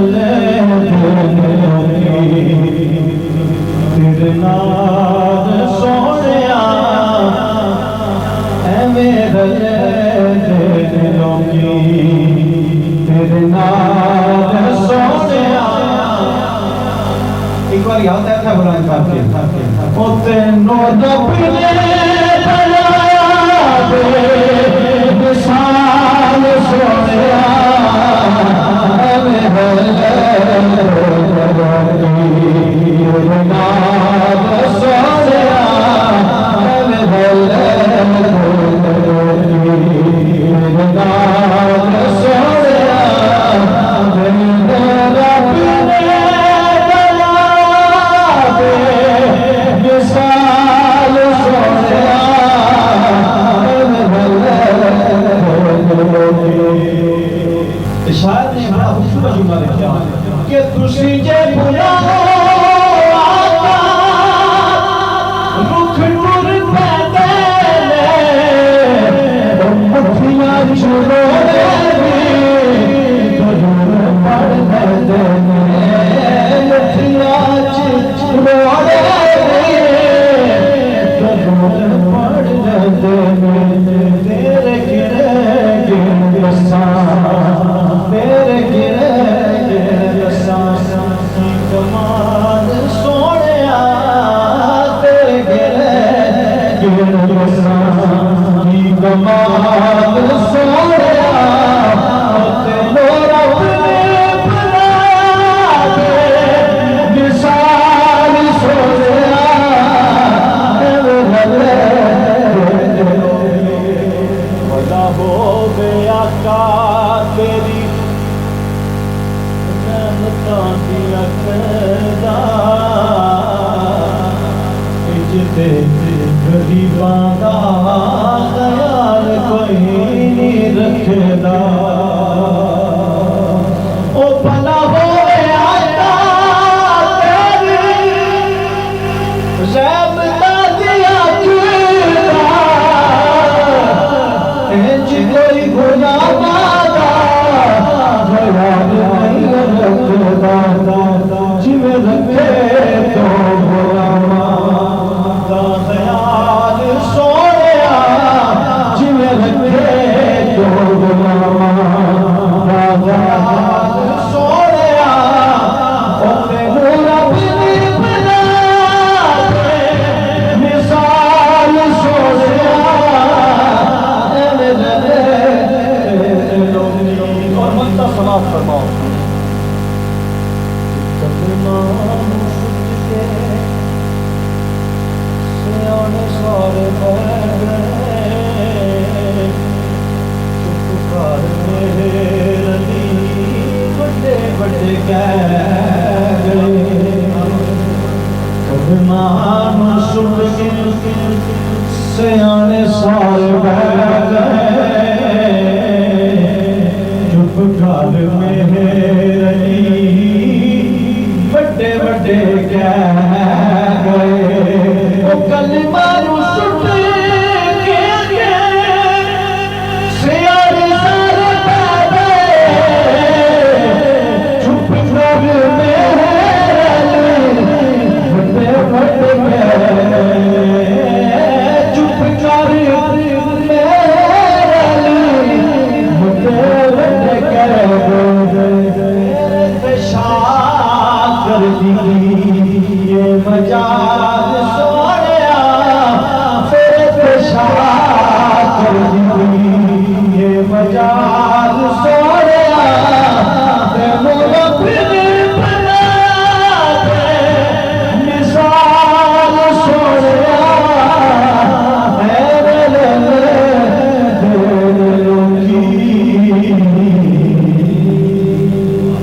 रले तेरे नाल सोनिया एवें रले दिलों की तेरे नाल सोनिया। एक बार याद है बुलंद करके ओ तेनों रब ने बनाया बेमिसाल सोनिया शायद ने बड़ा खूबसूरत जुमला लिखा कि तुसी जे बुलाओ आका रुख टुर पैदे मुखिया छुड़ो पढ़ दे मुखिया छुड़ो पढ़ दे तेरे गिरे तेरे गिरे कमाल सोनिया तेरे गिरे कमाल सोनिया तेनो रब ने बनाया बेमिसाल सोनिया वला हो गया का तेरी गरीबां दा ख्याल कोई नहीं रखदा ओ भला होवे आका तेरी ज़ैबता दिया चूड़ा इंज कोई गुनाह दा ख्याल नहीं रखदा जिवें रखे तो गुलामा दा ख्याल सोनिया जिवें रखे तो गुलामा दा ख्याल सोनिया ओ तेनू रब ने बनाया मिसाल सोनिया एवें रले और मत समाप्त फरमाओ सारे चुप कर मेरे रली बड़े बड़े कह कदमान सुन के सियाने सारे बह गए चुप कर मेरे